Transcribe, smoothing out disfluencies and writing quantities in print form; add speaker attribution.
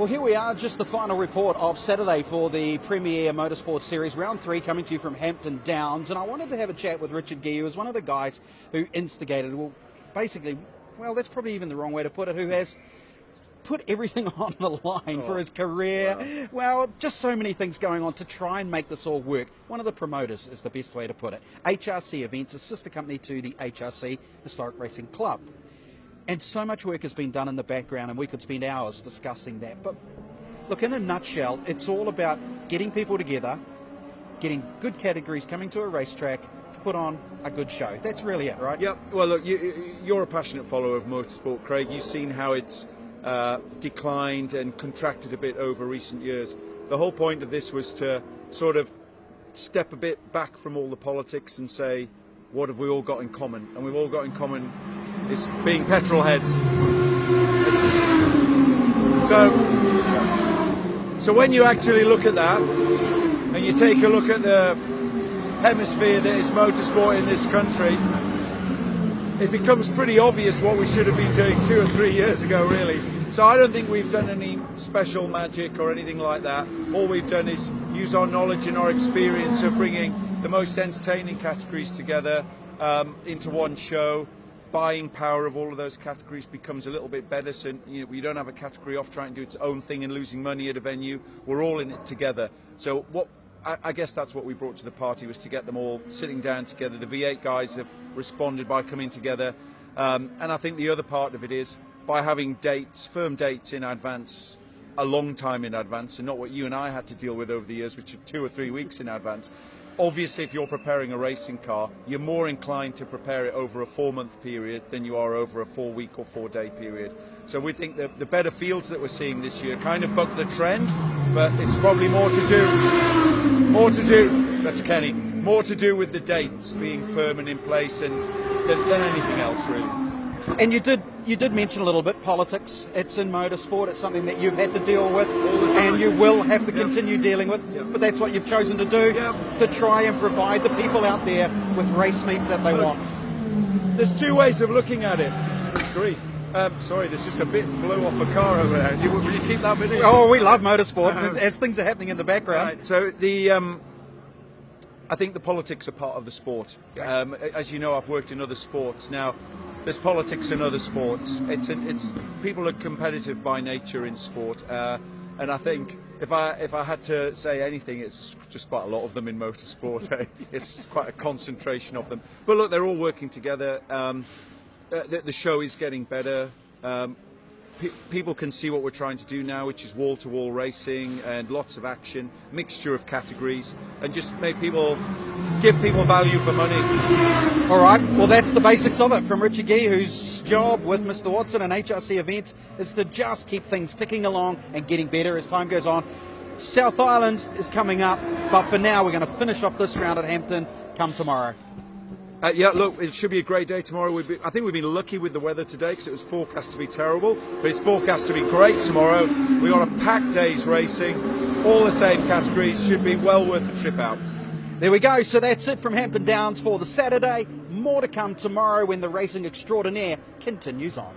Speaker 1: Well, here we are, just the final report of Saturday for the Premier Motorsport Series, round 3, coming to you from Hampton Downs. And I wanted to have a chat with Richard Gee, who was one of the guys who instigated, well, basically, well, that's probably even the wrong way to put it, who has put everything on the line for his career. Wow. Well, just so many things going on to try and make this all work. One of the promoters is the best way to put it. HRC Events, a sister company to the HRC Historic Racing Club. And so much work has been done in the background, and we could spend hours discussing that. But look, in a nutshell, it's all about getting people together, getting good categories coming to a racetrack to put on a good show. That's really it, right?
Speaker 2: Yep. Well, look, you're a passionate follower of motorsport, Craig. You've seen how it's declined and contracted a bit over recent years. The whole point of this was to sort of step a bit back from all the politics and say, what have we all got in common? And we've all got in common is being petrol heads. So when you actually look at that, and you take a look at the hemisphere that is motorsport in this country, it becomes pretty obvious what we should have been doing 2 or 3 years ago, really. So I don't think we've done any special magic or anything like that. All we've done is use our knowledge and our experience of bringing the most entertaining categories together into one show. Buying power of all of those categories becomes a little bit better, so we don't have a category off trying to do its own thing and losing money at a venue. We're all in it together. So I guess that's what we brought to the party, was to get them all sitting down together. The V8 guys have responded by coming together, and I think the other part of it is by having dates, firm dates in advance, a long time in advance, and not what you and I had to deal with over the years, which are 2 or 3 weeks in advance. Obviously, if you're preparing a racing car, you're more inclined to prepare it over a 4-month period than you are over a 4-week or 4-day period. So we think that the better fields that we're seeing this year kind of buck the trend, but it's probably more to do, that's Kenny, more to do with the dates being firm and in place than anything else, really.
Speaker 1: And you did mention a little bit politics. It's in motorsport. It's something that you've had to deal with, and you will have to continue dealing with. But that's what you've chosen to do, to try and provide the people out there with race meets that they want.
Speaker 2: There's 2 ways of looking at it. Grief. Sorry, there's just a bit blew off a car over there. Will you keep that bit in?
Speaker 1: Oh, we love motorsport as things are happening in the background.
Speaker 2: Right. So I think the politics are part of the sport. As you know, I've worked in other sports. Now, there's politics in other sports. It's people are competitive by nature in sport, and I think if I had to say anything, it's just quite a lot of them in motorsport. It's quite a concentration of them. But look, they're all working together. The show is getting better. People can see what we're trying to do now, which is wall-to-wall racing and lots of action, mixture of categories, and just give people value for money.
Speaker 1: All right, well, that's the basics of it from Richard Gee, whose job with Mr. Watson and HRC Events is to just keep things ticking along and getting better as time goes on. South Island is coming up, but for now we're going to finish off this round at Hampton come tomorrow.
Speaker 2: Yeah, look, it should be a great day tomorrow. I think we've been lucky with the weather today because it was forecast to be terrible, but it's forecast to be great tomorrow. We've got a packed day's racing, all the same categories, should be well worth the trip out.
Speaker 1: There we go, so that's it from Hampton Downs for the Saturday. More to come tomorrow when the racing extraordinaire continues on.